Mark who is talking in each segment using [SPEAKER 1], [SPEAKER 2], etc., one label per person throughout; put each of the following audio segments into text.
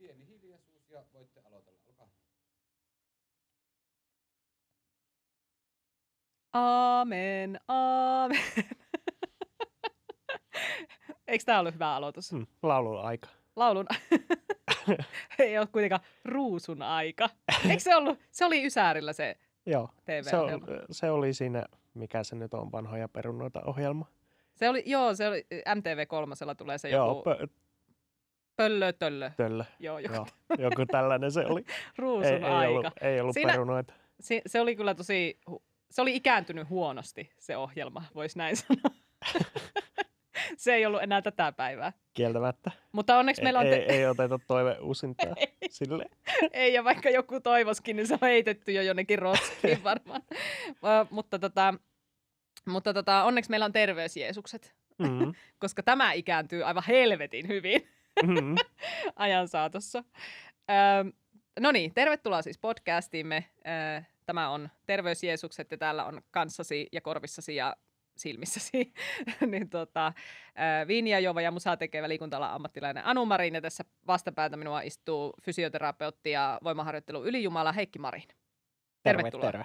[SPEAKER 1] pieni hiljaisuus ja voitte aloitella. Olkaa hyvä.
[SPEAKER 2] Aamen, aamen. Eikö tämä ollut hyvä aloitus?
[SPEAKER 3] Laulun aika.
[SPEAKER 2] Laulun ei ole kuitenkaan ruusun aika. Eikö se ollut? Se oli Ysärillä se
[SPEAKER 3] Joo,
[SPEAKER 2] TV-ohjelma.
[SPEAKER 3] se oli siinä, mikä se nyt on, vanhoja perunoita ohjelma.
[SPEAKER 2] Se oli MTV3 tulee se
[SPEAKER 3] Joo,
[SPEAKER 2] joku pöllö.
[SPEAKER 3] töllö.
[SPEAKER 2] Joo,
[SPEAKER 3] Joku tällainen se oli.
[SPEAKER 2] ruusun aika.
[SPEAKER 3] Ei ollut
[SPEAKER 2] Siinä
[SPEAKER 3] perunoita.
[SPEAKER 2] Se oli kyllä se oli ikääntynyt huonosti se ohjelma, voisi näin sanoa. Se ei ollut enää tätä päivää.
[SPEAKER 3] Kieltämättä.
[SPEAKER 2] Mutta onneksi meillä on...
[SPEAKER 3] Ei oteta toiveusintaa sille.
[SPEAKER 2] Ei, ja vaikka joku toivoskin, niin se on heitetty jo jonnekin roskiin varmaan. Mutta onneksi meillä on terveysjeesukset, koska tämä ikääntyy aivan helvetin hyvin ajan saatossa. No niin, tervetuloa siis podcastiimme. Tämä on Terveysjeesukset ja täällä on kanssasi ja korvissasi ja silmissäsi niin viiniä juova ja musaa tekevä liikunta-alan ammattilainen Anu Marin, ja tässä vastapäätä minua istuu fysioterapeutti ja voimaharjoittelun ylijumala Heikki Marin. Tervetuloa.
[SPEAKER 3] Terve.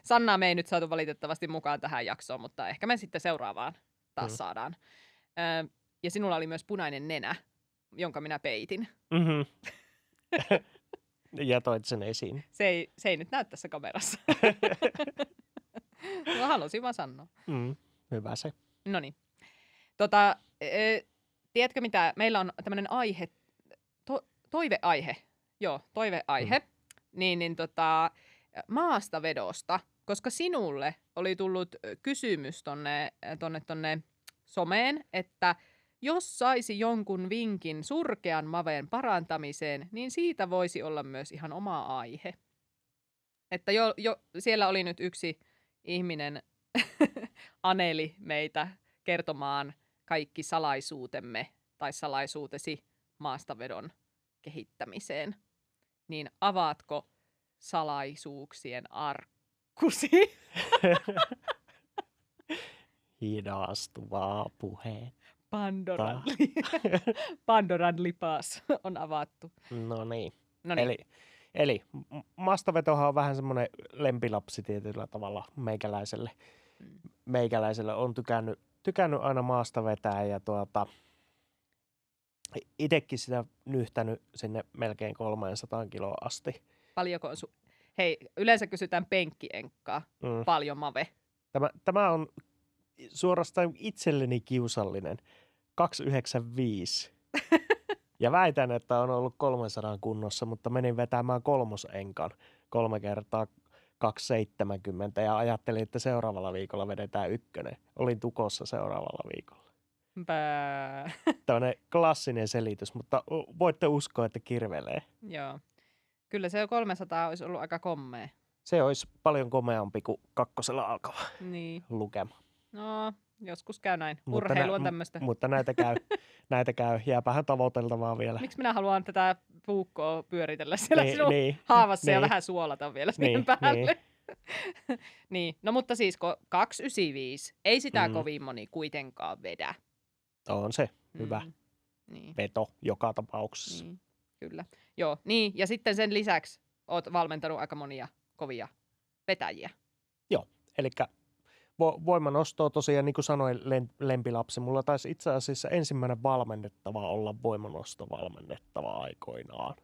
[SPEAKER 2] Sannaa me ei nyt saatu valitettavasti mukaan tähän jaksoon, mutta ehkä me sitten seuraavaan taas saadaan. Ja sinulla oli myös punainen nenä, jonka minä peitin.
[SPEAKER 3] Ja toit sen esiin.
[SPEAKER 2] Se ei nyt näy tässä kamerassa. No, halusin vaan sanoa.
[SPEAKER 3] Hyvä se.
[SPEAKER 2] Noniin. Tiedätkö mitä? Meillä on tämmöinen aihe, toiveaihe. Joo, toiveaihe. Maastavedosta, koska sinulle oli tullut kysymys tonne someen, että jos saisi jonkun vinkin surkean maveen parantamiseen, niin siitä voisi olla myös ihan oma aihe. Että siellä oli nyt yksi ihminen aneli meitä kertomaan kaikki salaisuutemme tai salaisuutesi maastavedon kehittämiseen. Niin avaatko salaisuuksien arkkusi?
[SPEAKER 3] Hidastuvaa puheen.
[SPEAKER 2] Pandoran lipas on avattu.
[SPEAKER 3] No niin.
[SPEAKER 2] Noniin.
[SPEAKER 3] Eli maastavetohan on vähän semmoinen lempilapsi tietyllä tavalla meikäläiselle. Meikäläiselle on tykännyt aina maasta vetää ja itsekin sitä nyhtänyt sinne melkein 300 kiloa asti.
[SPEAKER 2] Paljonko on Hei, yleensä kysytään penkkienkkaa. Paljon mave.
[SPEAKER 3] Tämä on suorastaan itselleni kiusallinen. 295. Ja väitän, että on ollut 300 kunnossa, mutta menin vetämään kolmosenkan 3 kertaa 270 ja ajattelin, että seuraavalla viikolla vedetään 1. Olin tukossa seuraavalla viikolla. Tällainen klassinen selitys, mutta voitte uskoa, että kirvelee.
[SPEAKER 2] Joo. Kyllä se 300 olisi ollut aika kommea.
[SPEAKER 3] Se olisi paljon komeampi kuin 2 alkava lukema.
[SPEAKER 2] No, joskus käy näin. Urheilu on tämmöistä.
[SPEAKER 3] Mutta näitä käy. Jääpähän tavoiteltavaa vielä.
[SPEAKER 2] Miksi minä haluan tätä puukkoa pyöritellä siellä sinun haavassa ja vähän suolata vielä siihen päälle? Niin. No mutta siis 295, ei sitä kovin moni kuitenkaan vedä.
[SPEAKER 3] On se hyvä veto joka tapauksessa.
[SPEAKER 2] Kyllä. Joo, niin. Ja sitten sen lisäksi olet valmentanut aika monia kovia vetäjiä.
[SPEAKER 3] Joo, eli voimanostoa tosiaan, niin kuin sanoin, lempilapsi. Mulla taisi itse asiassa ensimmäinen valmennettava olla voimanostovalmennettava aikoinaan.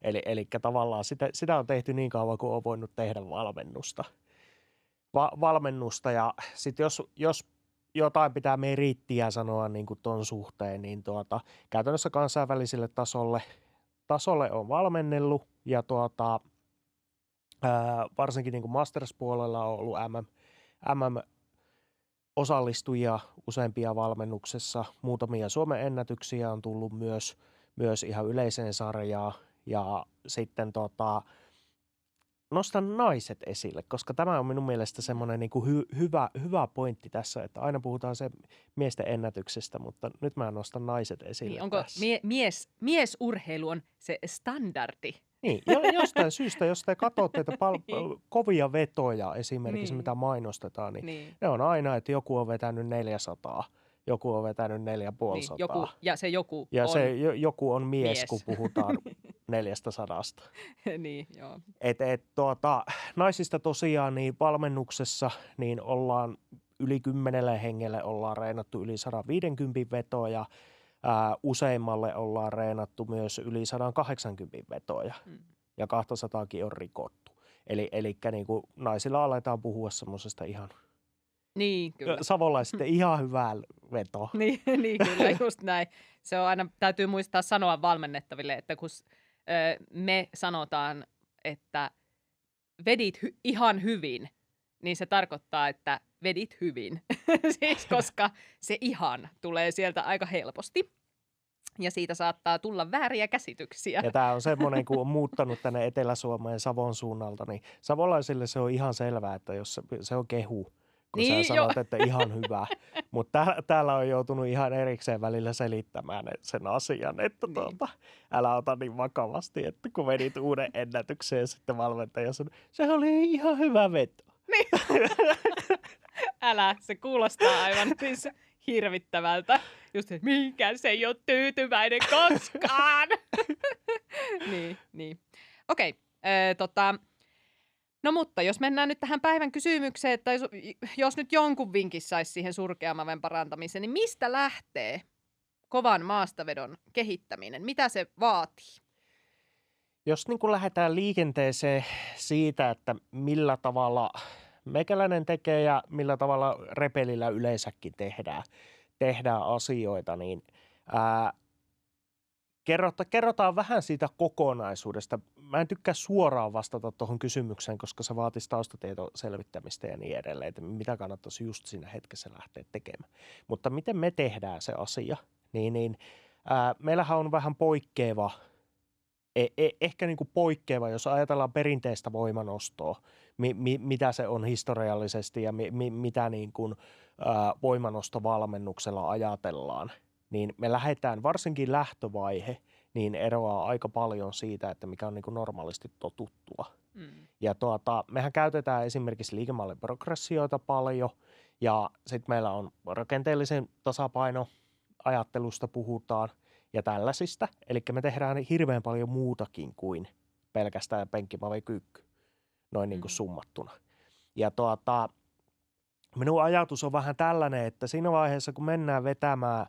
[SPEAKER 3] Eli tavallaan sitä on tehty niin kauan, kuin on voinut tehdä valmennusta. Ja sitten jos jotain pitää meriittiä sanoa niin kuin ton suhteen, niin käytännössä kansainväliselle tasolle on valmennellut. Ja varsinkin niin kuin Masters-puolella on ollut MM-osallistujia useampia valmennuksessa. Muutamia Suomen ennätyksiä on tullut myös ihan yleiseen sarjaan. Ja sitten nostan naiset esille, koska tämä on minun mielestä semmoinen niin kuin hyvä pointti tässä, että aina puhutaan se miesten ennätyksestä, mutta nyt mä nostan naiset esille.
[SPEAKER 2] Niin, onko miesurheilu on se standardi?
[SPEAKER 3] Niin, jostain syystä, jos te katsotte kovia vetoja esimerkiksi, mitä mainostetaan, niin ne on aina, että joku on vetänyt 400 joku on vetänyt 450.
[SPEAKER 2] joku, ja se joku
[SPEAKER 3] ja
[SPEAKER 2] on
[SPEAKER 3] se joku on mies,
[SPEAKER 2] mies.
[SPEAKER 3] kun puhutaan 400.
[SPEAKER 2] niin, joo.
[SPEAKER 3] Naisista tosiaan niin valmennuksessa niin ollaan yli 10 hengelle ollaan reenattu yli 150 vetoja. Useimmalle ollaan reenattu myös yli 180 vetoja ja 200kin on rikottu. Eli niin kuin naisilla aletaan puhua semmoisesta ihan
[SPEAKER 2] Niin, kyllä.
[SPEAKER 3] savolaisten ihan hyvää vetoa.
[SPEAKER 2] niin, kyllä, just näin. Se on aina, täytyy muistaa sanoa valmennettaville, että kun me sanotaan, että vedit ihan hyvin, niin se tarkoittaa, että vedit hyvin. Siis koska se ihan tulee sieltä aika helposti. Ja siitä saattaa tulla vääriä käsityksiä.
[SPEAKER 3] Ja tämä on semmoinen, kun on muuttanut tänne Etelä-Suomeen Savon suunnalta, niin savolaisille se on ihan selvää, että jos se on kehu, kun
[SPEAKER 2] niin,
[SPEAKER 3] sä sanot, että ihan hyvä. Mutta täällä on joutunut ihan erikseen välillä selittämään sen asian, että älä ota niin vakavasti, että kun vedit uuden ennätyksen ja sitten valmentaja sanoi, se oli ihan hyvä veto.
[SPEAKER 2] Niin. Älä, se kuulostaa aivan siis hirvittävältä. Just, että mihinkään se ei ole tyytyväinen koskaan. niin. Okei, no mutta jos mennään nyt tähän päivän kysymykseen, että jos nyt jonkun vinkin saisi siihen surkeamaven parantamiseen, niin mistä lähtee kovan maastavedon kehittäminen? Mitä se vaatii?
[SPEAKER 3] Jos niin kuin lähdetään liikenteeseen siitä, että millä tavalla meikäläinen tekee ja millä tavalla repelillä yleensäkin tehdään asioita, niin kerrotaan vähän siitä kokonaisuudesta. Mä en tykkää suoraan vastata tuohon kysymykseen, koska se vaatisi taustatieton selvittämistä ja niin edelleen, että mitä kannattaisi just siinä hetkessä lähteä tekemään. Mutta miten me tehdään se asia, niin meillähän on vähän poikkeava, ehkä niin kuin poikkeava, jos ajatellaan perinteistä voimanostoa, mitä se on historiallisesti ja mitä niin kuin voimanostovalmennuksella ajatellaan, niin me lähdetään, varsinkin lähtövaihe, niin eroaa aika paljon siitä, että mikä on niin kuin normaalisti totuttua. Ja mehän käytetään esimerkiksi liikemallin progressioita paljon, ja sitten meillä on rakenteellisen tasapainoajattelusta puhutaan, ja tällaisista. Eli me tehdään hirveän paljon muutakin kuin pelkästään penkkimallikyykky, noin niin kuin summattuna. Ja minun ajatus on vähän tällainen, että siinä vaiheessa, kun mennään vetämään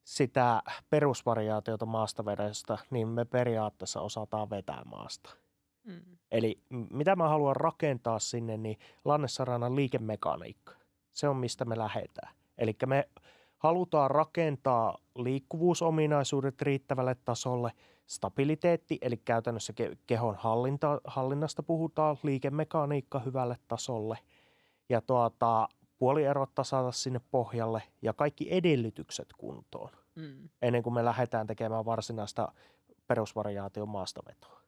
[SPEAKER 3] sitä perusvariaatiota maastavedosta, niin me periaatteessa osataan vetää maasta. Eli mitä mä haluan rakentaa sinne, niin Lannessaranan liikemekaniikka. Se on mistä me lähdetään. Eli me halutaan rakentaa liikkuvuusominaisuudet riittävälle tasolle, stabiliteetti, eli käytännössä kehon hallinnasta puhutaan, liikemekaniikka hyvälle tasolle, ja puolierot tasata sinne pohjalle ja kaikki edellytykset kuntoon, ennen kuin me lähdetään tekemään varsinaista perusvariaation maastavetoa.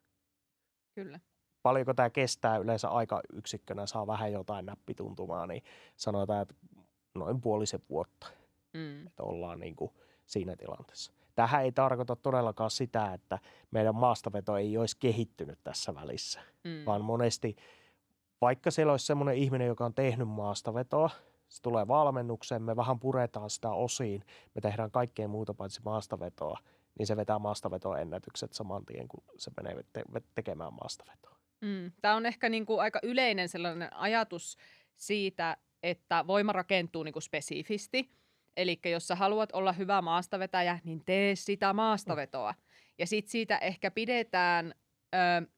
[SPEAKER 2] Kyllä.
[SPEAKER 3] Paljonko tämä kestää yleensä aikayksikkönä, saa vähän jotain näppituntumaa, niin sanotaan, että noin puolisen vuotta. Että ollaan niin kuin siinä tilanteessa. Tähän ei tarkoita todellakaan sitä, että meidän maastaveto ei olisi kehittynyt tässä välissä, vaan monesti, vaikka siellä olisi semmoinen ihminen, joka on tehnyt maastavetoa, se tulee valmennukseen, me vähän puretaan sitä osiin, me tehdään kaikkea muuta paitsi maastavetoa, niin se vetää maastavetoa ennätykset saman tien, kun se menee tekemään maastavetoa.
[SPEAKER 2] Tämä on ehkä niin kuin aika yleinen sellainen ajatus siitä, että voima rakentuu niin kuin spesifisti. Eli jos sä haluat olla hyvä maastavetäjä, niin tee sitä maastavetoa. Ja sitten siitä ehkä pidetään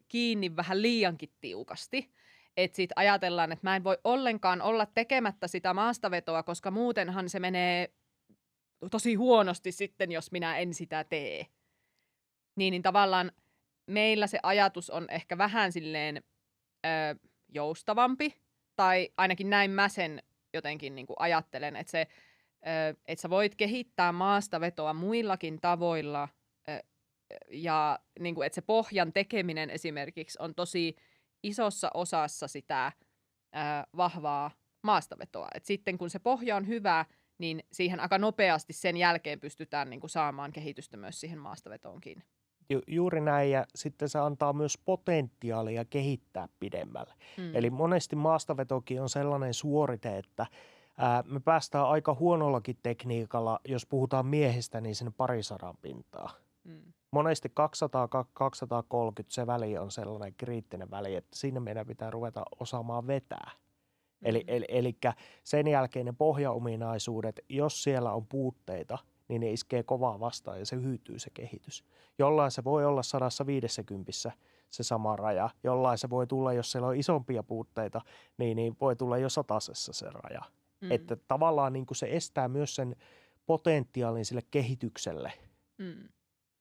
[SPEAKER 2] kiinni vähän liiankin tiukasti. Että sitten ajatellaan, että mä en voi ollenkaan olla tekemättä sitä maastavetoa, koska muutenhan se menee tosi huonosti sitten, jos minä en sitä tee. Niin tavallaan meillä se ajatus on ehkä vähän silleen joustavampi. Tai ainakin näin mä sen jotenkin niin kuin ajattelen, että se että sä voit kehittää maastavetoa muillakin tavoilla ja niin kuin, että se pohjan tekeminen esimerkiksi on tosi isossa osassa sitä vahvaa maastavetoa. Et sitten kun se pohja on hyvä, niin siihen aika nopeasti sen jälkeen pystytään niin kuin saamaan kehitystä myös siihen maastavetoonkin.
[SPEAKER 3] Juuri näin, ja sitten se antaa myös potentiaalia kehittää pidemmälle. Eli monesti maastavetokin on sellainen suorite, että Me päästään aika huonollakin tekniikalla, jos puhutaan miehistä, niin sinne 200 pintaa. Monesti 200-230 se väli on sellainen kriittinen väli, että siinä meidän pitää ruveta osaamaan vetää. Eli sen jälkeen ne pohjaominaisuudet, jos siellä on puutteita, niin ne iskee kovaa vastaan ja se hyytyy se kehitys. Jollain se voi olla 150 se sama raja, jollain se voi tulla, jos siellä on isompia puutteita, niin voi tulla jo 100 se raja. Että tavallaan niin kuin se estää myös sen potentiaalin sille kehitykselle,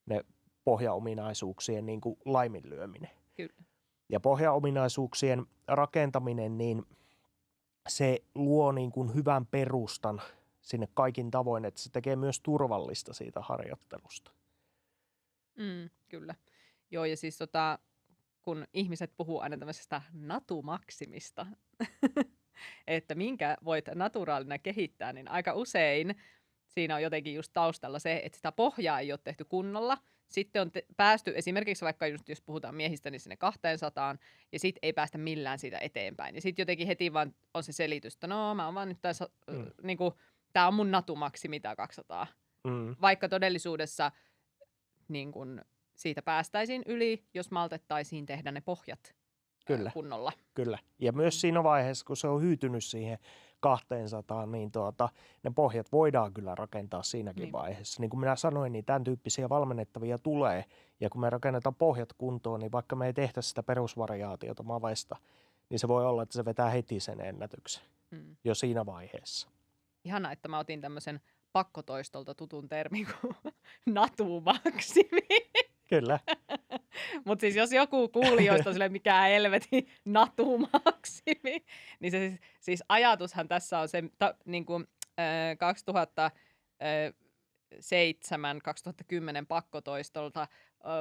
[SPEAKER 3] ne pohjaominaisuuksien niin kuin laiminlyöminen.
[SPEAKER 2] Kyllä.
[SPEAKER 3] Ja pohjaominaisuuksien rakentaminen, niin se luo niin kuin hyvän perustan sinne kaikin tavoin, että se tekee myös turvallista siitä harjoittelusta.
[SPEAKER 2] Kyllä. Joo, ja siis kun ihmiset puhuu aina tämmöisestä natumaksimista, että minkä voit naturaalina kehittää, niin aika usein siinä on jotenkin just taustalla se, että sitä pohjaa ei ole tehty kunnolla. Sitten on päästy esimerkiksi vaikka just, jos puhutaan miehistä, niin sinne 200, ja sitten ei päästä millään siitä eteenpäin. Ja sitten jotenkin heti vaan on se selitys, että no mä oon vaan nyt tässä, niin kuin, tää on mun natumaksimi tää 200. Vaikka todellisuudessa niin kun, siitä päästäisiin yli, jos maltettaisiin tehdä ne pohjat kunnolla.
[SPEAKER 3] Kyllä. Ja myös siinä vaiheessa, kun se on hyytynyt siihen 200, niin ne pohjat voidaan kyllä rakentaa siinäkin vaiheessa. Niin kuin minä sanoin, niin tämän tyyppisiä valmennettavia tulee. Ja kun me rakennetaan pohjat kuntoon, niin vaikka me ei tehtä sitä perusvariaatiota mavesta, niin se voi olla, että se vetää heti sen ennätyksen jo siinä vaiheessa.
[SPEAKER 2] Ihana, että mä otin tämmöisen pakkotoistolta tutun termin kuin natumaksimi.
[SPEAKER 3] Kyllä.
[SPEAKER 2] Mutta siis jos joku kuulijoista on silleen, mikä helvetin natumaksimi, niin se siis ajatushan tässä on se niin kuin 2007-2010 pakkotoistolta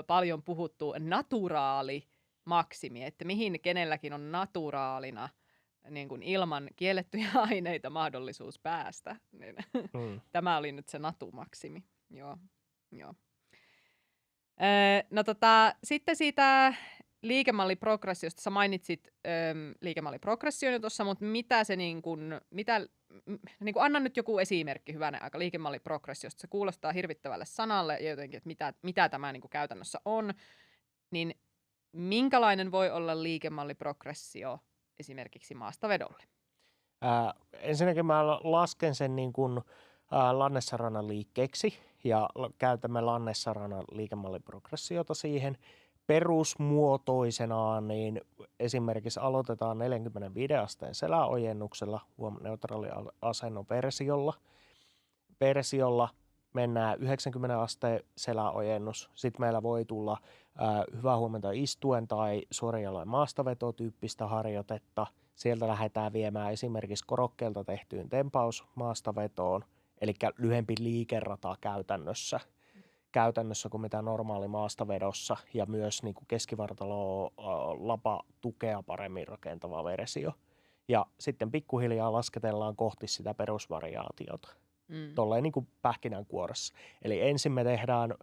[SPEAKER 2] paljon puhuttu naturaalimaksimi, että mihin kenelläkin on naturaalina niin kuin ilman kiellettyjä aineita mahdollisuus päästä. Niin tämä oli nyt se natumaksimi. Joo. No sitten siitä liikemalliprogressiosta, sä mainitsit liikemalliprogression jo tuossa, mutta mitä se anna nyt joku esimerkki hyvänen aika liikemalliprogressiosta. Se kuulostaa hirvittävälle sanalle ja jotenkin, että mitä tämä niin kuin käytännössä on, niin minkälainen voi olla liikemalliprogressio esimerkiksi maastavedolle?
[SPEAKER 3] Ensinnäkin mä lasken sen niin kuin Lannessaranan liikkeeksi ja käytämme Lannessaranan liikemalliprogressiota siihen. Perusmuotoisenaan niin esimerkiksi aloitetaan 45 asteen seläojennuksella, neutraali asennon versiolla mennään 90 asteen seläojennus. Sitten meillä voi tulla hyvää huomenta istuen tai suorijaloin maastavetotyyppistä harjoitetta. Sieltä lähdetään viemään esimerkiksi korokkeelta tehtyyn tempaus maastavetoon, eli lyhempi liikerata käytännössä kuin mitä normaali maastavedossa, ja myös niin kuin keskivartalo lapa tukea paremmin rakentava versio. Ja sitten pikkuhiljaa lasketellaan kohti sitä perusvariaatiota, tolleen niin kuin pähkinänkuoressa. Eli ensin me tehdään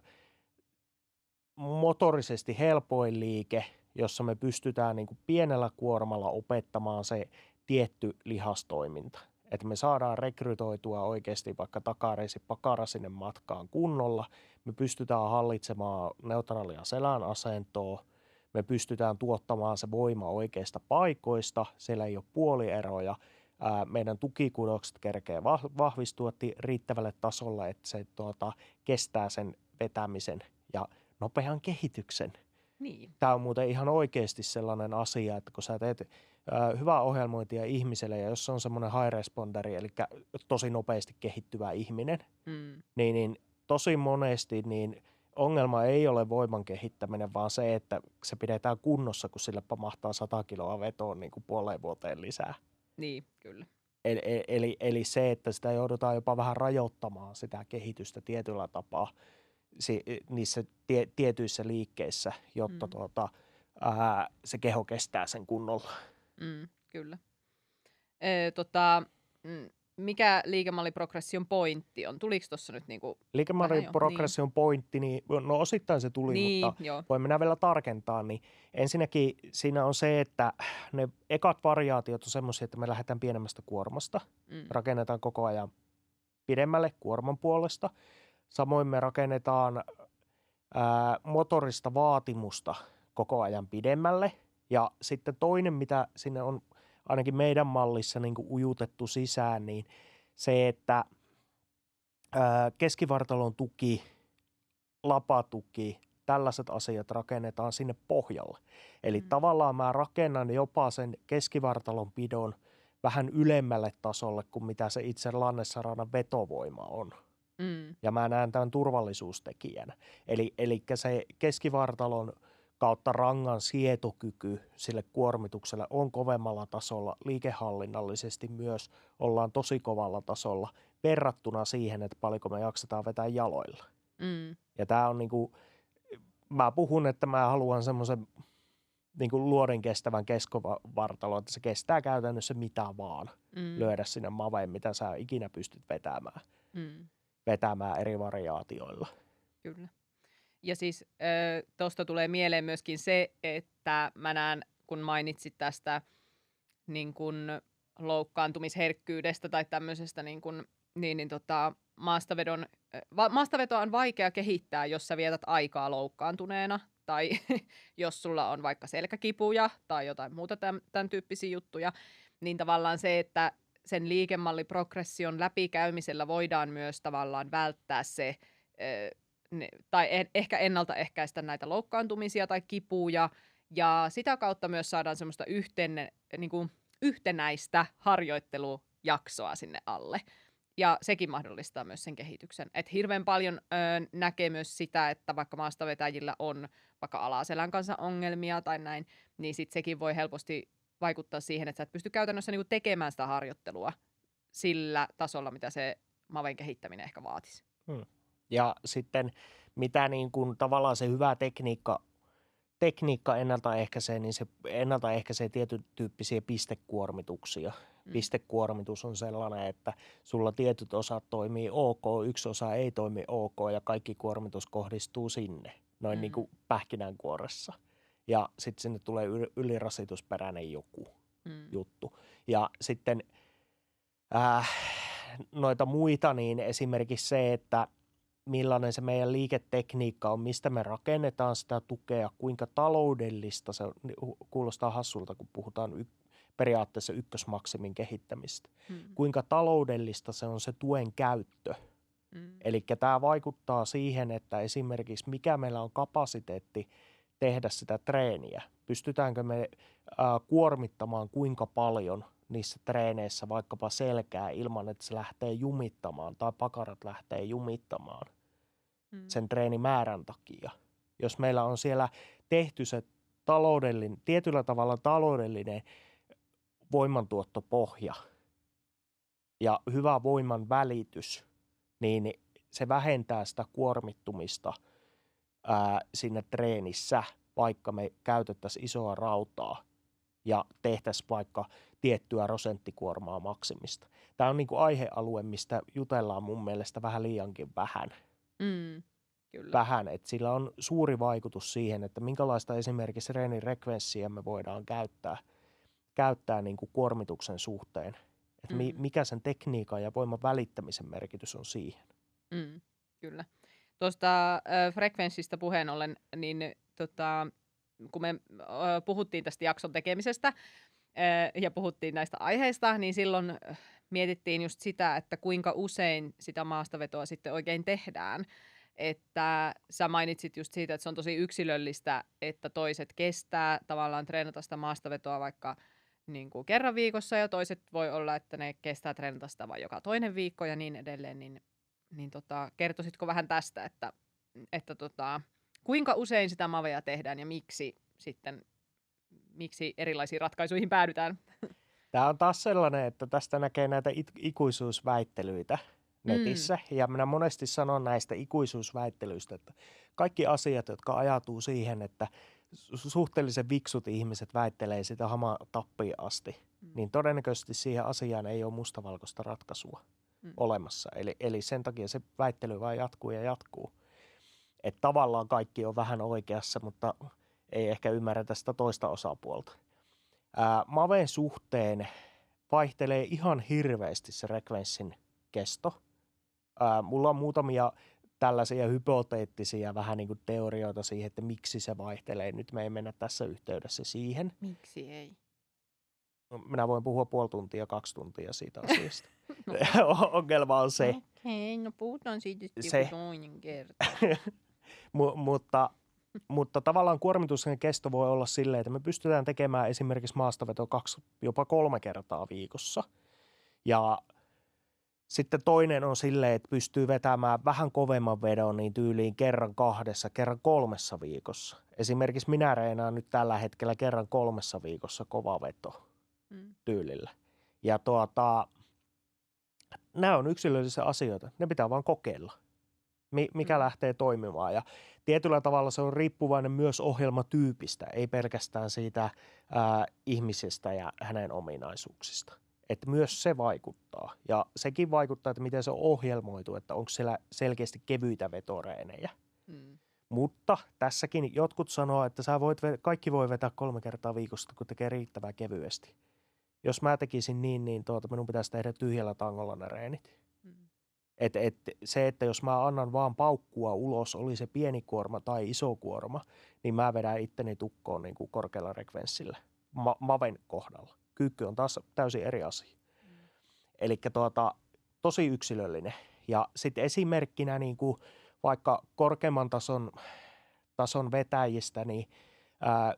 [SPEAKER 3] motorisesti helpoin liike, jossa me pystytään niin kuin pienellä kuormalla opettamaan se tietty lihastoiminta. Että me saadaan rekrytoitua oikeasti vaikka takareisi pakara sinne matkaan kunnolla. Me pystytään hallitsemaan neutraalia selän asentoa. Me pystytään tuottamaan se voima oikeista paikoista. Siellä ei ole puolieroja. Meidän tukikudokset kerkee vahvistua riittävälle tasolle, että se kestää sen vetämisen ja nopean kehityksen.
[SPEAKER 2] Niin.
[SPEAKER 3] Tämä on muuten ihan oikeasti sellainen asia, että kun sä teet hyvää ohjelmointia ihmiselle ja jos on semmoinen high responderi, eli tosi nopeasti kehittyvä ihminen, niin tosi monesti niin ongelma ei ole voiman kehittäminen, vaan se, että se pidetään kunnossa, kun sille pamahtaa 100 kiloa vetoon niin kuin puoleen vuoteen lisää.
[SPEAKER 2] Niin, kyllä.
[SPEAKER 3] Eli se, että sitä joudutaan jopa vähän rajoittamaan sitä kehitystä tietyllä tapaa niissä tietyissä liikkeissä, jotta se keho kestää sen kunnolla.
[SPEAKER 2] Kyllä. mikä liikemalliprogression pointti on? Tuliko tuossa nyt niinku
[SPEAKER 3] Liikemalliprogression pointti, niin, no osittain se tuli,
[SPEAKER 2] niin,
[SPEAKER 3] mutta
[SPEAKER 2] joo.
[SPEAKER 3] voin minä vielä tarkentaa. Niin ensinnäkin siinä on se, että ne ekat variaatiot on semmoisia, että me lähdetään pienemmästä kuormasta, rakennetaan koko ajan pidemmälle kuorman puolesta. Samoin me rakennetaan motorista vaatimusta koko ajan pidemmälle. Ja sitten toinen, mitä sinne on ainakin meidän mallissa niin kuin ujutettu sisään, niin se, että keskivartalon tuki, lapatuki, tällaiset asiat rakennetaan sinne pohjalle. Eli tavallaan mä rakennan jopa sen keskivartalon pidon vähän ylemmälle tasolle kuin mitä se itse lannessaranan vetovoima on. Ja mä näen tämän turvallisuustekijänä. Eli se keskivartalon kautta rangan sietokyky sille kuormitukselle on kovemmalla tasolla, liikehallinnallisesti myös ollaan tosi kovalla tasolla verrattuna siihen, että paljonko me jaksetaan vetää jaloilla. Ja tämä on niinku, mä puhun, että mä haluan semmoisen niinku luoden kestävän keskivartalon, että se kestää käytännössä mitä vaan lyödä sinne maveen, mitä sä ikinä pystyt vetämään eri variaatioilla.
[SPEAKER 2] Kyllä. Ja siis tuosta tulee mieleen myöskin se, että mä näen, kun mainitsit tästä niin kun loukkaantumisherkkyydestä tai tämmöisestä maastavetoa on vaikea kehittää, jos sä vietät aikaa loukkaantuneena tai jos sulla on vaikka selkäkipuja tai jotain muuta tämän tyyppisiä juttuja, niin tavallaan se, että sen liikemalliprogression läpikäymisellä voidaan myös tavallaan välttää se, tai ehkä ennaltaehkäistä näitä loukkaantumisia tai kipuja, ja sitä kautta myös saadaan semmoista yhtenäistä harjoittelujaksoa sinne alle. Ja sekin mahdollistaa myös sen kehityksen. Et hirveän paljon näkee myös sitä, että vaikka maastavetäjillä on vaikka alaselän kanssa ongelmia tai näin, niin sit sekin voi helposti vaikuttaa siihen, että sä et pysty käytännössä niinku tekemään sitä harjoittelua sillä tasolla, mitä se maven kehittäminen ehkä vaatisi.
[SPEAKER 3] Ja sitten mitä niin kuin tavallaan se hyvä tekniikka ennaltaehkäisee, niin se ennaltaehkäisee tietyn tyyppisiä pistekuormituksia. Pistekuormitus on sellainen, että sulla tietyt osat toimii ok, yksi osa ei toimi ok ja kaikki kuormitus kohdistuu sinne, noin niin kuin pähkinänkuoressa. Ja sitten sinne tulee ylirasitusperäinen joku juttu. Ja sitten noita muita, niin esimerkiksi se, että millainen se meidän liiketekniikka on, mistä me rakennetaan sitä tukea, kuinka taloudellista se on. Kuulostaa hassulta, kun puhutaan periaatteessa ykkösmaksimin kehittämistä. Kuinka taloudellista se on se tuen käyttö. Eli tämä vaikuttaa siihen, että esimerkiksi mikä meillä on kapasiteetti tehdä sitä treeniä. Pystytäänkö me kuormittamaan kuinka paljon niissä treeneissä vaikkapa selkää ilman, että se lähtee jumittamaan tai pakarat lähtee jumittamaan sen treenimäärän takia. Jos meillä on siellä tehty se tietyllä tavalla taloudellinen voimantuottopohja ja hyvä voiman välitys, niin se vähentää sitä kuormittumista siinä treenissä, vaikka me käytettäisiin isoa rautaa ja tehtäisiin vaikka tiettyä prosenttikuormaa maksimista. Tämä on niin kuin aihealue, mistä jutellaan mun mielestä vähän liiankin vähän.
[SPEAKER 2] Kyllä.
[SPEAKER 3] Vähän, että sillä on suuri vaikutus siihen, että minkälaista esimerkiksi treenirekvenssiä me voidaan käyttää niin kuin kuormituksen suhteen. Että mikä sen tekniikan ja voiman välittämisen merkitys on siihen.
[SPEAKER 2] Kyllä. Tuosta frekvenssistä puheen ollen, niin kun me puhuttiin tästä jakson tekemisestä ja puhuttiin näistä aiheista, niin silloin mietittiin just sitä, että kuinka usein sitä maastavetoa sitten oikein tehdään. Että sä mainitsit just siitä, että se on tosi yksilöllistä, että toiset kestää tavallaan treenata sitä maastavetoa vaikka niin kuin kerran viikossa ja toiset voi olla, että ne kestää treenata sitä vain joka toinen viikko ja niin edelleen. Niin kertoisitko vähän tästä, että kuinka usein sitä mavea tehdään ja miksi erilaisiin ratkaisuihin päädytään?
[SPEAKER 3] Tämä on taas sellainen, että tästä näkee näitä ikuisuusväittelyitä netissä. Ja minä monesti sanon näistä ikuisuusväittelyistä, että kaikki asiat, jotka ajatuu siihen, että suhteellisen viksut ihmiset väittelee sitä hamaa tappiin asti, niin todennäköisesti siihen asiaan ei ole mustavalkoista ratkaisua olemassa. Eli sen takia se väittely vaan jatkuu ja jatkuu. Että tavallaan kaikki on vähän oikeassa, mutta ei ehkä ymmärretä sitä toista osapuolta. Maven suhteen vaihtelee ihan hirveästi se frekvenssin kesto. Mulla on muutamia tällaisia hypoteettisia vähän niin kuin teorioita siihen, että miksi se vaihtelee. Nyt me ei mennä tässä yhteydessä siihen.
[SPEAKER 2] Miksi ei?
[SPEAKER 3] Minä voin puhua 0,5 tuntia, 2 tuntia siitä asiasta. Ongelma on se.
[SPEAKER 2] Okei, no puhutaan siitä
[SPEAKER 3] Se.
[SPEAKER 2] joku toinen kerta.
[SPEAKER 3] Mutta tavallaan kuormituksen kesto voi olla silleen, että me pystytään tekemään esimerkiksi maastaveto 2, jopa 3 kertaa viikossa. Ja sitten toinen on silleen, että pystyy vetämään vähän kovemman vedon niin tyyliin kerran 2, kerran 3 viikossa. Esimerkiksi minä reenaan nyt tällä hetkellä kerran 3 viikossa kova veto tyylillä. Ja nämä on yksilöllisiä asioita. Ne pitää vaan kokeilla, mikä lähtee toimimaan. Ja tietyllä tavalla se on riippuvainen myös ohjelmatyypistä, ei pelkästään siitä ihmisestä ja hänen ominaisuuksista. Että myös se vaikuttaa. Ja sekin vaikuttaa, että miten se on ohjelmoitu, että onko siellä selkeästi kevyitä vetoreenejä. Mutta tässäkin jotkut sanoo, että kaikki voi vetää 3 kertaa viikossa, kun tekee riittävän kevyesti. Jos mä tekisin niin minun pitäisi tehdä tyhjällä tangolla ne reenit. Se, että jos mä annan vaan paukkua ulos, oli se pieni kuorma tai iso kuorma, niin mä vedän itteni tukkoon niin kuin korkealla frekvenssillä maven kohdalla. Kyykky on taas täysin eri asia. Eli tosi yksilöllinen. Ja sitten esimerkkinä niin kuin vaikka korkeamman tason vetäjistä, niin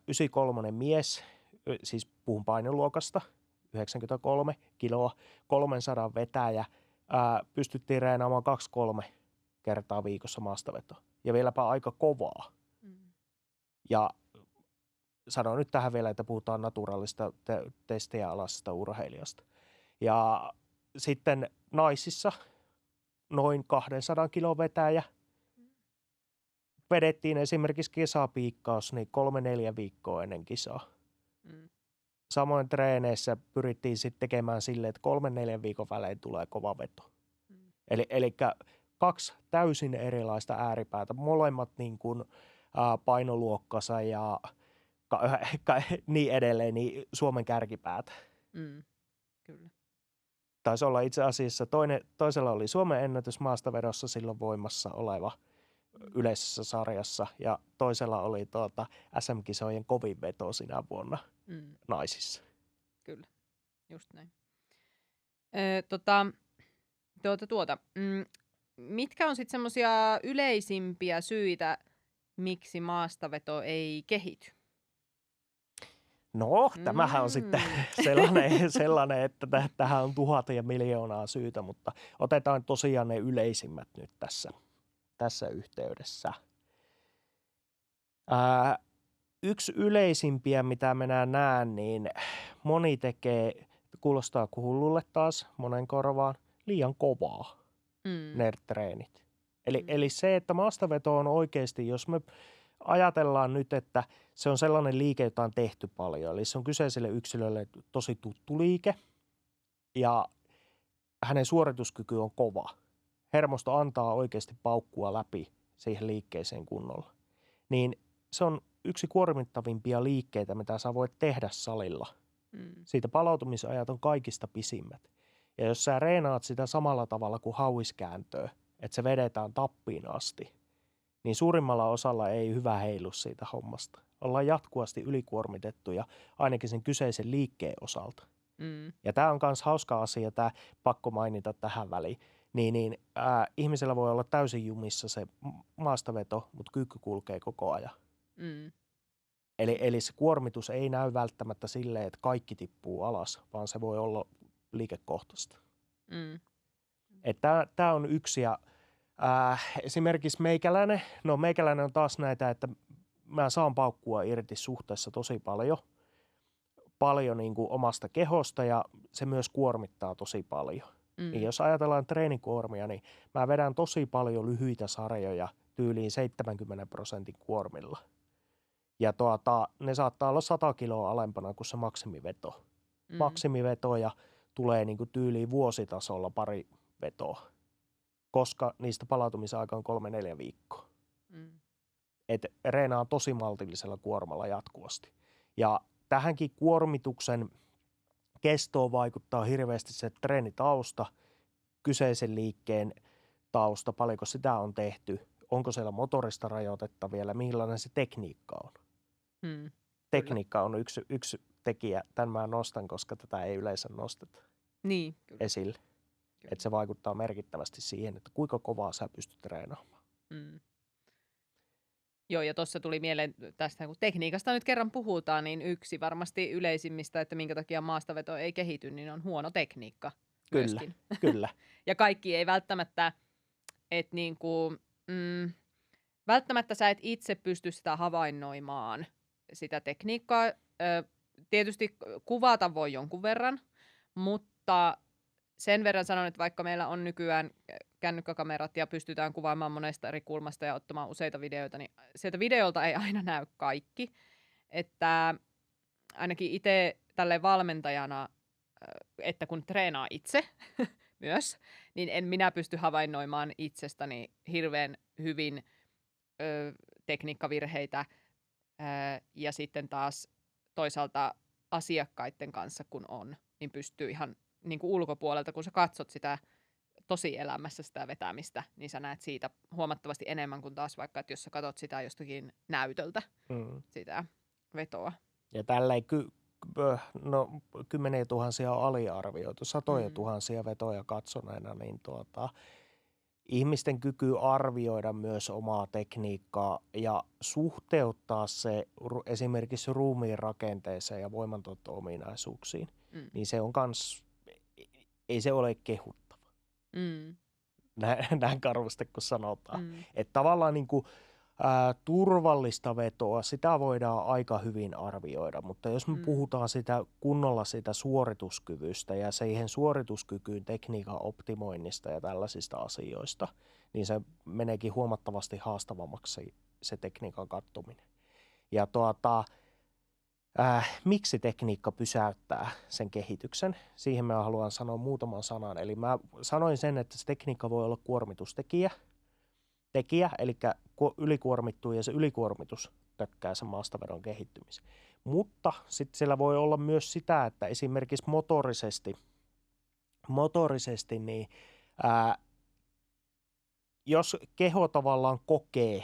[SPEAKER 3] 93 mies, siis puhun painoluokasta, 93 kiloa, 300 vetäjä, pystyttiin reenaamaan 2-3 kertaa viikossa maastaveto. Ja vieläpä aika kovaa. Ja sanon nyt tähän vielä, että puhutaan naturaalista testejä alaisesta urheilijasta. Ja sitten naisissa noin 200 kilon vetäjä. Vedettiin esimerkiksi kesäpiikkaus niin 3-4 viikkoa ennen kisaa. Samoin treeneissä pyrittiin sitten tekemään silleen, että 3-4 viikon välein tulee kova veto. Eli 2 täysin erilaista ääripäätä, molemmat niin kuin painoluokkansa ja niin edelleen, niin Suomen kärkipäätä.
[SPEAKER 2] Kyllä.
[SPEAKER 3] Taisi olla itse asiassa toisella oli Suomen ennätys maastavedossa silloin voimassa oleva yleisessä sarjassa ja toisella oli SM-kisojen kovin veto sinä vuonna naisissa.
[SPEAKER 2] Kyllä, just näin. Mitkä on sitten semmoisia yleisimpiä syitä, miksi maastaveto ei kehity?
[SPEAKER 3] No, tämähän on sitten sellainen, että tähän on 1000 ja miljoonaa syytä, mutta otetaan tosiaan ne yleisimmät nyt tässä yhteydessä. Yksi yleisimpiä, mitä minä näen, niin moni tekee, kuulostaa hullulle taas monen korvaan, liian kovaa ne treenit. Eli se, että maastaveto on oikeasti, jos me ajatellaan nyt, että se on sellainen liike, jota on tehty paljon. Eli se on kyseiselle yksilölle tosi tuttu liike ja hänen suorituskyky on kova. Hermosto antaa oikeasti paukkua läpi siihen liikkeeseen kunnolla. Niin se on yksi kuormittavimpia liikkeitä, mitä sä voit tehdä salilla. Siitä palautumisajat on kaikista pisimmät. Ja jos sä reenaat sitä samalla tavalla kuin hauiskääntöä, että se vedetään tappiin asti, niin suurimmalla osalla ei hyvä heilu siitä hommasta. Ollaan jatkuvasti ylikuormitettuja ainakin sen kyseisen liikkeen osalta. Ja tämä on myös hauska asia, tämä pakko mainita tähän väliin. Ihmisellä voi olla täysin jumissa se maastaveto, mutta kyykky kulkee koko ajan. Eli se kuormitus ei näy välttämättä silleen, että kaikki tippuu alas, vaan se voi olla liikekohtaista. Tämä on yksi ja esimerkiksi meikäläinen on taas näitä, että mä saan paukkua irti suhteessa tosi paljon niin kuin omasta kehosta ja se myös kuormittaa tosi paljon. Niin jos ajatellaan treenikuormia, niin mä vedän tosi paljon lyhyitä sarjoja tyyliin 70% kuormilla. Ja ne saattaa olla 100 kiloa alempana kuin se maksimiveto. Maksimiveto ja tulee niin kuin tyyliin vuositasolla pari vetoa, koska niistä palautumisaika on 3-4 viikkoa. Et reenaa tosi maltillisella kuormalla jatkuvasti. Ja tähänkin kuormituksen kestoon vaikuttaa hirveästi se treenitausta, kyseisen liikkeen tausta, paljonko sitä on tehty, onko siellä motorista rajoitetta vielä, millainen se tekniikka on. Tekniikka on yksi tekijä, tämän mä nostan, koska tätä ei yleensä nosteta esille. Että se vaikuttaa merkittävästi siihen, että kuinka kovaa sä pystyt treenaamaan.
[SPEAKER 2] Joo, ja tuossa tuli mieleen tästä, kun tekniikasta nyt kerran puhutaan, niin yksi varmasti yleisimmistä, että minkä takia maastaveto ei kehity, niin on huono tekniikka.
[SPEAKER 3] Kyllä.
[SPEAKER 2] Ja kaikki ei välttämättä, että välttämättä sä et itse pysty sitä havainnoimaan, sitä tekniikkaa. Tietysti kuvata voi jonkun verran, mutta sen verran sanon, että vaikka meillä on nykyään kännykkäkamerat ja pystytään kuvaamaan monesta eri kulmasta ja ottamaan useita videoita, niin sieltä videolta ei aina näy kaikki. Että ainakin itse tälleen valmentajana, että kun treenaa itse myös, niin en minä pysty havainnoimaan itsestäni hirveän hyvin tekniikkavirheitä. Ja sitten taas toisaalta asiakkaiden kanssa kun on, niin pystyy ihan niin kuin ulkopuolelta, kun sä katsot sitä tosielämässä sitä vetämistä, niin sä näet siitä huomattavasti enemmän kuin taas vaikka, että jos sä katsot sitä jostakin näytöltä, sitä vetoa.
[SPEAKER 3] Ja tälleen kymmeniä tuhansia on aliarvioitu, satoja tuhansia vetoja katsoneena, niin ihmisten kyky arvioida myös omaa tekniikkaa ja suhteuttaa se esimerkiksi ruumiin rakenteeseen ja voimantuotto-ominaisuuksiin, niin se on kans, ei se ole kehuttava. Näin karvasti, kun sanotaan. Että tavallaan niin kuin, turvallista vetoa, sitä voidaan aika hyvin arvioida, mutta jos me puhutaan sitä kunnolla sitä suorituskyvystä ja siihen suorituskykyyn tekniikan optimoinnista ja tällaisista asioista, niin se meneekin huomattavasti haastavammaksi se tekniikan kattominen. Ja miksi tekniikka pysäyttää sen kehityksen? Siihen mä haluan sanoa muutaman sanan. Eli mä sanoin sen, että se tekniikka voi olla kuormitustekijä, eli ylikuormittuu ja se ylikuormitus tökkää sen maastavedon kehittymisen. Mutta sitten siellä voi olla myös sitä, että esimerkiksi motorisesti niin, jos keho tavallaan kokee,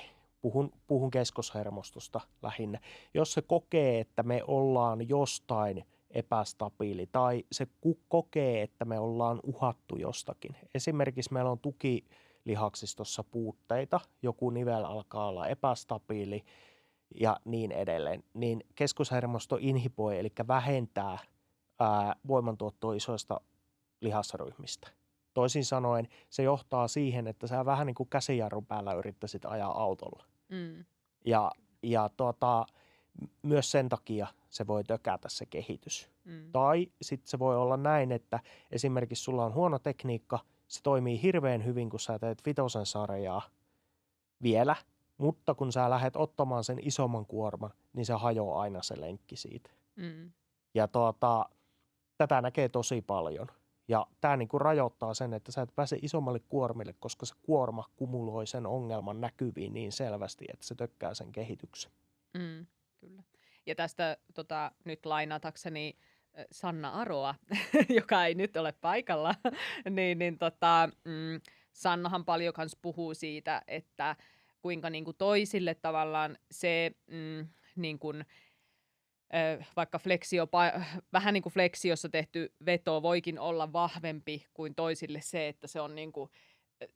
[SPEAKER 3] puhun keskoshermostosta lähinnä, jos se kokee, että me ollaan jostain epästabiili tai se kokee, että me ollaan uhattu jostakin. Esimerkiksi meillä on tukilihaksistossa puutteita, joku nivel alkaa olla epästabiili ja niin edelleen, niin keskoshermosto inhiboi, eli vähentää voimantuottoa isoista lihasryhmistä. Toisin sanoen se johtaa siihen, että sä vähän niin kuin käsijarrun päällä yrittäisit ajaa autolla. Ja myös sen takia se voi tökätä se kehitys. Tai sitten se voi olla näin, että esimerkiksi sulla on huono tekniikka, se toimii hirveän hyvin, kun sä teet 5 sarjaa vielä, mutta kun sä lähdet ottamaan sen isomman kuorman, niin se hajoaa aina se lenkki siitä. Ja tätä näkee tosi paljon. Ja tämä niinku rajoittaa sen, että sä et pääse isommalle kuormille, koska se kuorma kumuloi sen ongelman näkyviin niin selvästi, että se tökkää sen kehityksen.
[SPEAKER 2] Kyllä. Ja tästä nyt lainatakseni Sanna Aroa, joka ei nyt ole paikalla, Sannahan paljon kans puhuu siitä, että kuinka niinku toisille tavallaan se niinku, vaikka vähän niin kuin fleksiossa tehty veto voikin olla vahvempi kuin toisille se, että se on niin kuin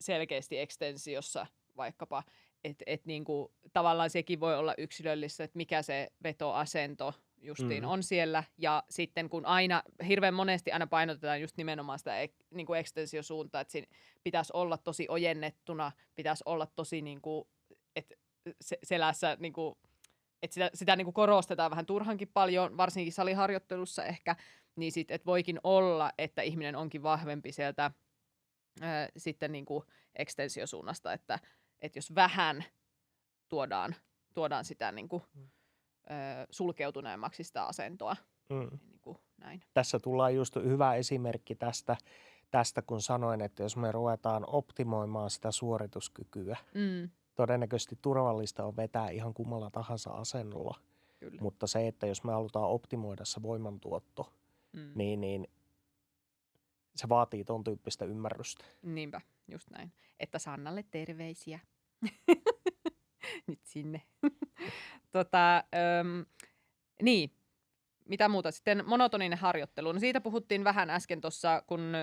[SPEAKER 2] selkeästi ekstensiossa vaikkapa, että niin kuin, tavallaan sekin voi olla yksilöllistä, että mikä se vetoasento justiin on siellä, ja sitten kun aina, hirveän monesti aina painotetaan just nimenomaan sitä niin kuin ekstensiosuuntaa, että siinä pitäisi olla tosi ojennettuna, pitäisi olla tosi niin kuin, että selässä niin kuin, että sitä niin kuin korostetaan vähän turhankin paljon, varsinkin saliharjoittelussa ehkä, niin sitten, että voikin olla, että ihminen onkin vahvempi sieltä sitten niin kuin ekstensiosuunnasta, että jos vähän tuodaan sitä niin kuin sulkeutuneemmaksi sitä asentoa. Niin kuin näin.
[SPEAKER 3] Tässä tullaan just hyvä esimerkki tästä, kun sanoin, että jos me ruvetaan optimoimaan sitä suorituskykyä, todennäköisesti turvallista on vetää ihan kummalla tahansa asennolla.
[SPEAKER 2] Kyllä.
[SPEAKER 3] Mutta se, että jos me halutaan optimoida se voimantuotto, niin se vaatii ton tyyppistä ymmärrystä.
[SPEAKER 2] Niinpä, just näin. Että Sannalle terveisiä. Nyt sinne. Niin, mitä muuta? Sitten monotoninen harjoittelu. No siitä puhuttiin vähän äsken tuossa, kun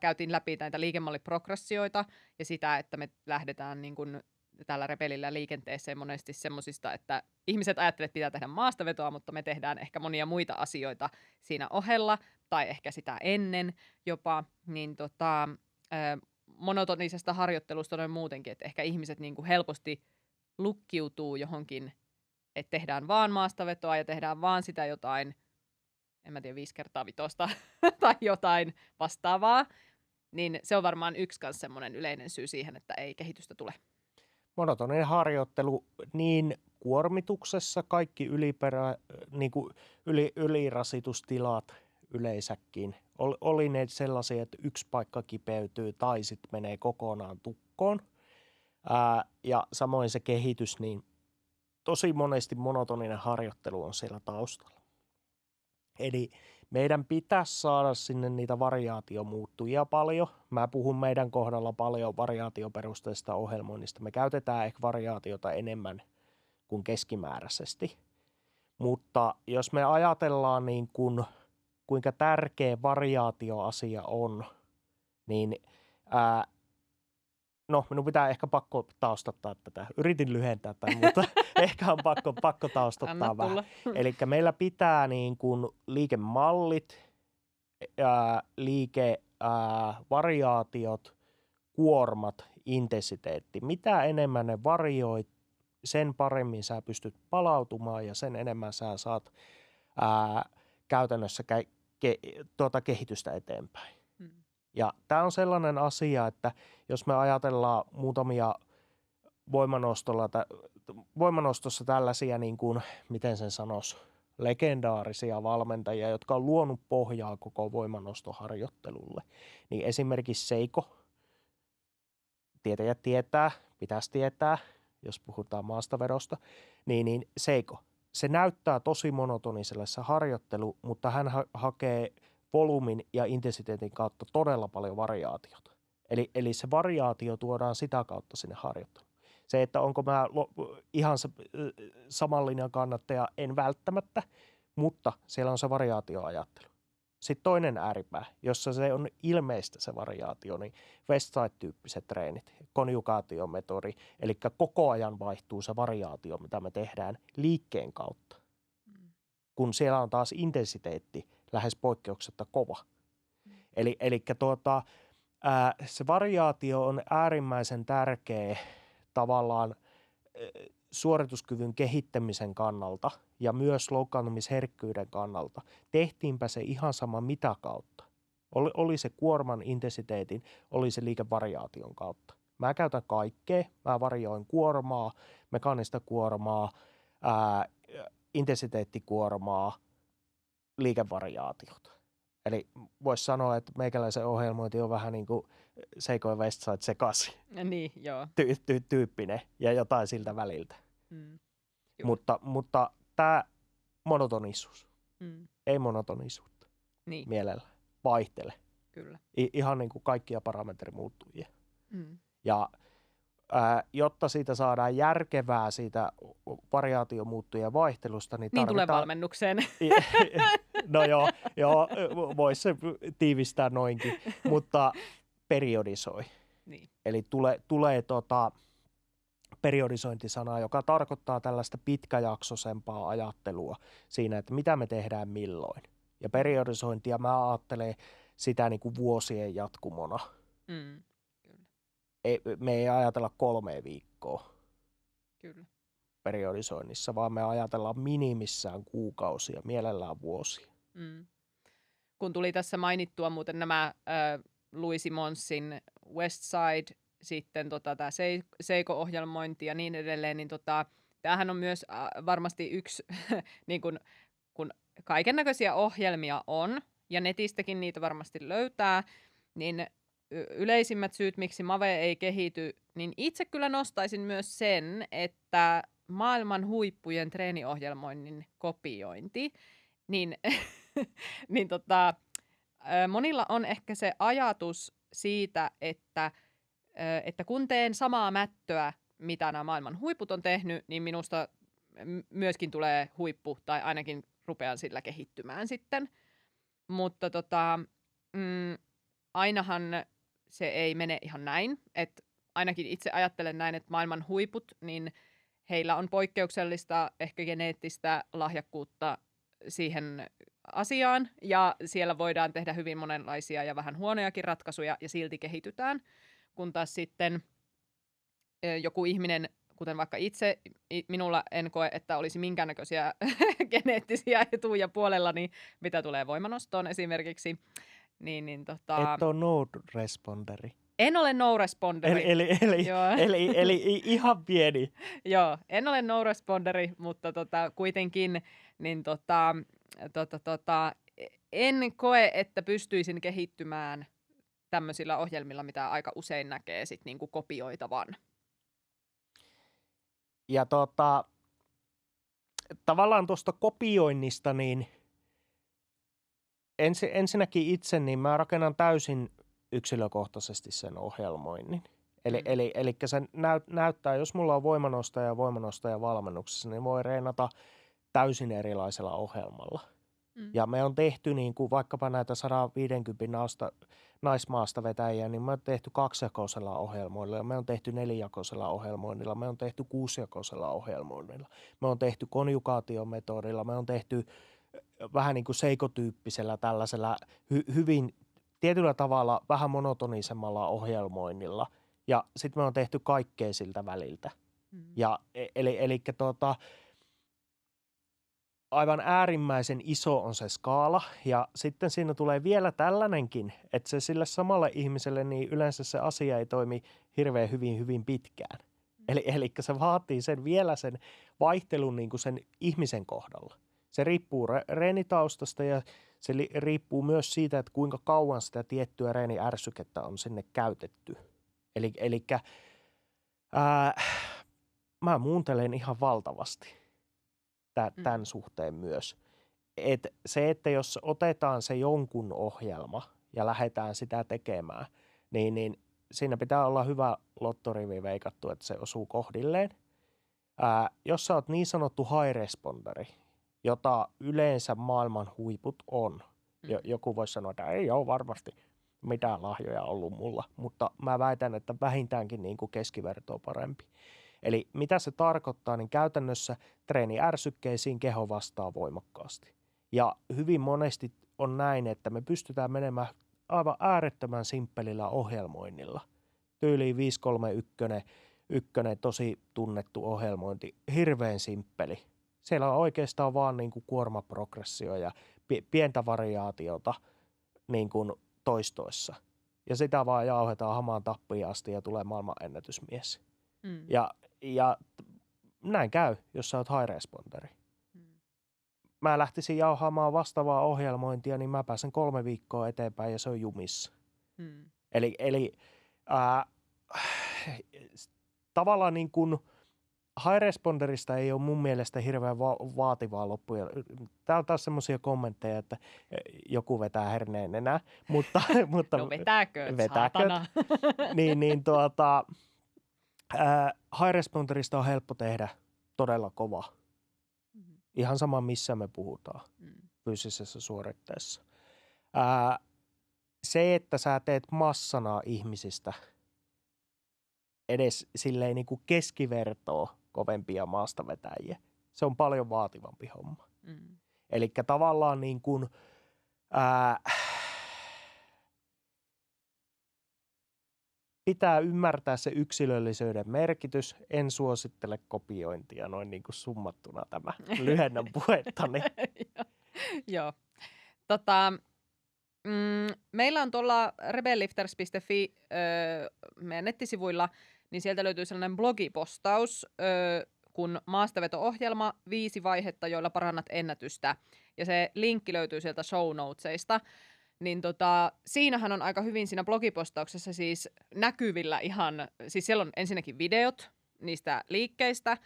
[SPEAKER 2] käytiin läpi näitä liikemalliprogressioita ja sitä, että me lähdetään niin kun tällä Rebelillä liikenteeseen monesti semmosista, että ihmiset ajattelevat, että pitää tehdä maastavetoa, mutta me tehdään ehkä monia muita asioita siinä ohella tai ehkä sitä ennen jopa, niin monotonisesta harjoittelusta noin muutenkin, että ehkä ihmiset niin kuin helposti lukkiutuu johonkin, että tehdään vaan maastavetoa ja tehdään vaan sitä jotain, en mä tiedä, 5 kertaa 5 tai jotain vastaavaa, niin se on varmaan yksi kanssa semmoinen yleinen syy siihen, että ei kehitystä tule.
[SPEAKER 3] Monotoninen harjoittelu niin kuormituksessa, kaikki ylirasitustilat yleensäkin. Oli ne sellaisia, että yksi paikka kipeytyy tai sitten menee kokonaan tukkoon. Ja samoin se kehitys, niin tosi monesti monotoninen harjoittelu on siellä taustalla. Eli meidän pitäisi saada sinne niitä variaatiomuuttujia paljon. Mä puhun meidän kohdalla paljon variaatioperusteisesta ohjelmoinnista. Me käytetään ehkä variaatiota enemmän kuin keskimääräisesti. Mutta jos me ajatellaan niin kuinka tärkeä variaatioasia on, niin minun pitää ehkä pakko taustattaa tätä. Yritin lyhentää tämän, mutta ehkä on pakko taustattaa vähän. Eli meillä pitää niin kuin liikemallit, liikevariaatiot, kuormat, intensiteetti. Mitä enemmän ne varioit, sen paremmin sä pystyt palautumaan ja sen enemmän sä saat käytännössä kehitystä eteenpäin. Ja tämä on sellainen asia, että jos me ajatellaan muutamia voimanostossa tällaisia, niin kuin, miten sen sanoisi, legendaarisia valmentajia, jotka on luonut pohjaa koko voimanostoharjoittelulle, niin esimerkiksi Seiko, tietäjät tietää, pitäisi tietää, jos puhutaan maastavedosta, niin Seiko, se näyttää tosi monotoniselle se harjoittelu, mutta hän hakee volyymin ja intensiteetin kautta todella paljon variaatiota. Eli se variaatio tuodaan sitä kautta sinne harjoitteluun. Se, että onko mä ihan saman linjan kannattaja, en välttämättä, mutta siellä on se variaatioajattelu. Sitten toinen ääripää, jossa se on ilmeistä se variaatio, niin Westside-tyyppiset treenit, konjugaatiometodi, eli koko ajan vaihtuu se variaatio, mitä me tehdään liikkeen kautta. Kun siellä on taas intensiteetti lähes poikkeuksetta kova. Eli se variaatio on äärimmäisen tärkeä tavallaan suorituskyvyn kehittämisen kannalta ja myös loukkaantumisherkkyyden kannalta. Tehtiinpä se ihan sama mitä kautta. Oli se kuorman intensiteetin, oli se liikevariaation kautta. Mä käytän kaikkea. Mä varioin kuormaa, mekaanista kuormaa, intensiteettikuormaa, liikevariaatiota. Eli voisi sanoa, että meikäläisen ohjelmointi on vähän niin kuin Seiko ja Westside sekaisin.
[SPEAKER 2] Niin, joo.
[SPEAKER 3] Tyyppinen ja jotain siltä väliltä. Mutta tämä monotonisuus, ei monotonisuutta mielellä, vaihtele.
[SPEAKER 2] Kyllä.
[SPEAKER 3] Ihan niin kuin kaikkia parametrimuuttujia. Ja jotta siitä saadaan järkevää siitä variaatiomuuttujien vaihtelusta, niin tarvitaan...
[SPEAKER 2] tulee valmennukseen.
[SPEAKER 3] No joo, voisi se tiivistää noinkin, mutta periodisoi.
[SPEAKER 2] Niin.
[SPEAKER 3] Eli tulee periodisointisanaa, joka tarkoittaa tällaista pitkäjaksoisempaa ajattelua siinä, että mitä me tehdään milloin. Ja periodisointia mä ajattelen sitä niin kuin vuosien jatkumona. Me ei ajatella 3 viikkoa periodisoinnissa, vaan me ajatellaan minimissään kuukausia, mielellään vuosia.
[SPEAKER 2] Kun tuli tässä mainittua muuten nämä Louis Simonsin Westside, sitten tämä Seiko-ohjelmointi ja niin edelleen, niin tämähän on myös varmasti yksi, niin kun kaiken näköisiä ohjelmia on, ja netistäkin niitä varmasti löytää, niin yleisimmät syyt, miksi Mave ei kehity, niin itse kyllä nostaisin myös sen, että maailman huippujen treeniohjelmoinnin kopiointi, niin, niin monilla on ehkä se ajatus siitä, että kun teen samaa mättöä, mitä nämä maailman huiput on tehnyt, niin minusta myöskin tulee huippu, tai ainakin rupean sillä kehittymään sitten. Mutta ainahan se ei mene ihan näin, että ainakin itse ajattelen näin, että maailman huiput, niin heillä on poikkeuksellista, ehkä geneettistä lahjakkuutta siihen asiaan, ja siellä voidaan tehdä hyvin monenlaisia ja vähän huonojakin ratkaisuja, ja silti kehitytään, kun taas sitten joku ihminen, kuten vaikka itse, minulla en koe, että olisi minkäännäköisiä geneettisiä etuja puolellani, mitä tulee voimanostoon esimerkiksi.
[SPEAKER 3] Et ole no-responderi.
[SPEAKER 2] En ole no-responderi.
[SPEAKER 3] Eli ihan pieni.
[SPEAKER 2] Joo, en ole no-responderi, mutta kuitenkin niin en koe, että pystyisin kehittymään tämmöisillä ohjelmilla, mitä aika usein näkee sit niinku kopioitavan.
[SPEAKER 3] Ja tavallaan tuosta kopioinnista, niin ensinnäkin itse, niin mä rakennan täysin yksilökohtaisesti sen ohjelmoinnin. Eli se näyttää, jos mulla on voimanostaja valmennuksessa, niin voi reenata täysin erilaisella ohjelmalla. Ja me on tehty niin kuin vaikkapa näitä 150 naismaasta vetäjiä, niin me on tehty 2-jakoisella ohjelmoinnilla, me on tehty 4-jakoisella ohjelmoinnilla, me on tehty 6-jakoisella ohjelmoinnilla, me on tehty konjugaatiometodilla, me on tehty vähän niin kuin seikotyyppisellä tällaisella hyvin tietyllä tavalla vähän monotonisemmalla ohjelmoinnilla. Ja sitten me on tehty kaikkea siltä väliltä. Ja eli aivan äärimmäisen iso on se skaala, ja sitten siinä tulee vielä tällainenkin, että se sille samalle ihmiselle, niin yleensä se asia ei toimi hirveän hyvin pitkään. Eli se vaatii vielä sen vaihtelun niin kuin sen ihmisen kohdalla. Se riippuu reenitaustasta ja se riippuu myös siitä, että kuinka kauan sitä tiettyä reeniärsykettä on sinne käytetty. Elikkä mä muuntelen ihan valtavasti tämän suhteen myös. Että jos otetaan se jonkun ohjelma ja lähdetään sitä tekemään, niin siinä pitää olla hyvä lottorivi veikattu, että se osuu kohdilleen. Jos sä oot niin sanottu high responderi, jota yleensä maailman huiput on, joku voisi sanoa, että ei ole varmasti mitään lahjoja ollut mulla, mutta mä väitän, että vähintäänkin niin kuin keskivertoa parempi. Eli mitä se tarkoittaa, niin käytännössä treeniärsykkeisiin keho vastaa voimakkaasti. Ja hyvin monesti on näin, että me pystytään menemään aivan äärettömän simppelillä ohjelmoinnilla. Tyyliin 5-3-1, tosi tunnettu ohjelmointi, hirveän simppeli. Siellä on oikeastaan vaan niin kuin kuormaprogressio ja pientä variaatiota niin kuin toistoissa. Ja sitä vaan jauhetaan hamaan tappiin asti ja tulee maailman ennätysmies. Ja näin käy, jos sä oot high responderi. Mä lähtisin jauhaamaan vastaavaa ohjelmointia, niin mä pääsen 3 viikkoa eteenpäin ja se on jumissa. Eli tavallaan niin kuin high responderista ei ole mun mielestä hirveän vaativaa loppuja. Täällä on taas semmoisia kommentteja, että joku vetää herneen nenää, mutta
[SPEAKER 2] no vetääkö, saatana.
[SPEAKER 3] High responderista on helppo tehdä todella kova. Ihan sama, missä me puhutaan fyysisessä suoritteessa. Se, että sä teet massana ihmisistä edes silleen niin kuin keskivertoa kovempia maastavetäjiä, se on paljon vaativampi homma. Eli tavallaan niin kuin, pitää ymmärtää se yksilöllisyyden merkitys. En suosittele kopiointia noin niin kuin summattuna tämä lyhennän puhettani.
[SPEAKER 2] Joo. Meillä on tuolla rebellifters.fi meidän nettisivuilla, niin sieltä löytyy sellainen blogipostaus kuin Maastaveto-ohjelma 5 vaihetta, joilla parannat ennätystä. Ja se linkki löytyy sieltä show notesista. Niin siinähän on aika hyvin siinä blogipostauksessa siis näkyvillä ihan, siis siellä on ensinnäkin videot niistä liikkeistä,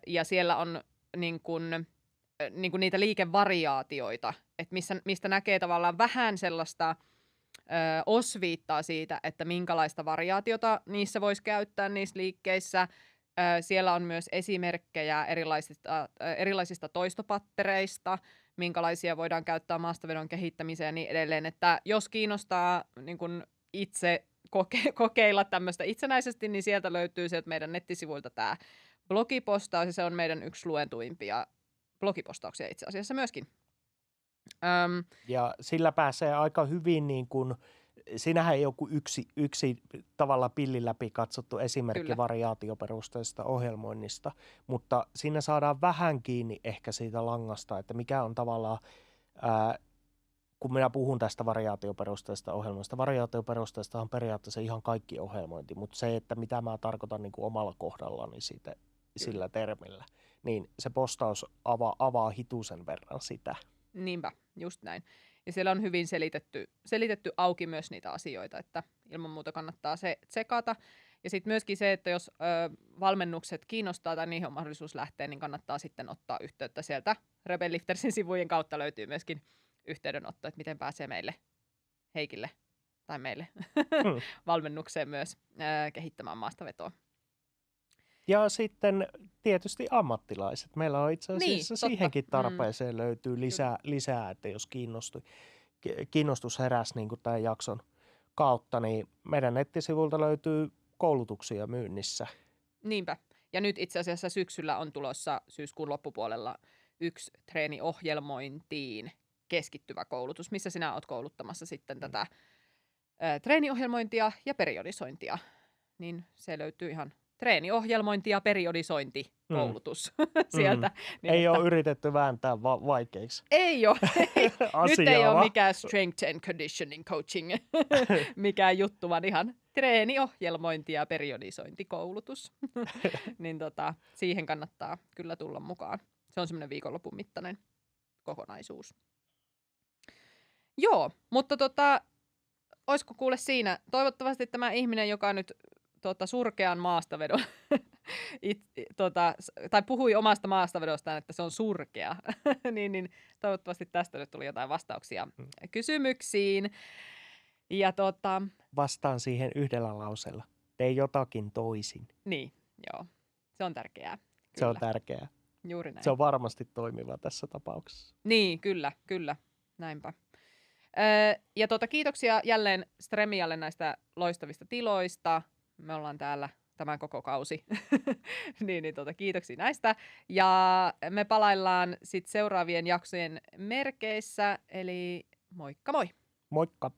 [SPEAKER 2] ja siellä on niin kuin niitä liikevariaatioita, että mistä näkee tavallaan vähän sellaista osviittaa siitä, että minkälaista variaatiota niissä voisi käyttää niissä liikkeissä. Siellä on myös esimerkkejä erilaisista toistopattereista, minkälaisia voidaan käyttää maastavedon kehittämiseen ja niin edelleen. Että jos kiinnostaa niin kun itse kokeilla tämmöistä itsenäisesti, niin sieltä löytyy sieltä meidän nettisivuilta tämä blogipostaus, ja se on meidän yksi luentuimpia blogipostauksia itse asiassa myöskin.
[SPEAKER 3] Ja sillä pääsee aika hyvin, niin kuin, siinähän ei ole kuin yksi tavalla pillin läpi katsottu esimerkki
[SPEAKER 2] Kyllä.
[SPEAKER 3] variaatioperusteisesta ohjelmoinnista, mutta siinä saadaan vähän kiinni ehkä siitä langasta, että mikä on tavallaan, kun minä puhun tästä variaatioperusteisesta ohjelmoista, variaatioperusteista on periaatteessa ihan kaikki ohjelmointi, mutta se, että mitä mä tarkoitan niin kuin omalla kohdallani siitä, sillä termillä, niin se postaus avaa hitusen verran sitä.
[SPEAKER 2] Niinpä, just näin. Ja siellä on hyvin selitetty auki myös niitä asioita, että ilman muuta kannattaa se tsekata. Ja sitten myöskin se, että jos valmennukset kiinnostaa tai niihin on mahdollisuus lähteä, niin kannattaa sitten ottaa yhteyttä sieltä Rebel Liftersin sivujen kautta löytyy myöskin yhteydenotto, että miten pääsee meille, Heikille tai meille valmennukseen myös kehittämään maastavetoa.
[SPEAKER 3] Ja sitten tietysti ammattilaiset. Meillä on itse asiassa
[SPEAKER 2] Niin,
[SPEAKER 3] siihenkin tarpeeseen löytyy lisää, että jos kiinnostus heräsi niin kuin tämän jakson kautta, niin meidän nettisivuilta löytyy koulutuksia myynnissä.
[SPEAKER 2] Niinpä. Ja nyt itse asiassa syksyllä on tulossa syyskuun loppupuolella yksi treeniohjelmointiin keskittyvä koulutus, missä sinä olet kouluttamassa sitten tätä treeniohjelmointia ja periodisointia. Niin se löytyy ihan treeniohjelmointi ja periodisointikoulutus sieltä. Niin
[SPEAKER 3] ei ole yritetty vääntää vaikeiksi.
[SPEAKER 2] Ei ole. Nyt ei ole
[SPEAKER 3] Asiaa.
[SPEAKER 2] mikään strength and conditioning coaching, mikään juttu, vaan ihan treeniohjelmointi ja periodisointikoulutus. Niin siihen kannattaa kyllä tulla mukaan. Se on semmoinen viikonlopun mittainen kokonaisuus. Joo, mutta olisiko kuule siinä? Toivottavasti tämä ihminen, joka nyt surkean maastavedon, tai puhui omasta maastavedostaan, että se on surkea, niin toivottavasti tästä nyt tuli jotain vastauksia kysymyksiin. Ja
[SPEAKER 3] Vastaan siihen yhdellä lauseella. Tee jotakin toisin.
[SPEAKER 2] niin, joo, se on tärkeää. Kyllä.
[SPEAKER 3] Se on tärkeää.
[SPEAKER 2] Juuri näin.
[SPEAKER 3] Se on varmasti toimiva tässä tapauksessa.
[SPEAKER 2] Niin, kyllä, näinpä. Ja kiitoksia jälleen Stremialle näistä loistavista tiloista. Me ollaan täällä tämän koko kausi. niin, kiitoksia näistä. Ja me palaillaan sitten seuraavien jaksojen merkeissä, eli moikka moi!
[SPEAKER 3] Moikka!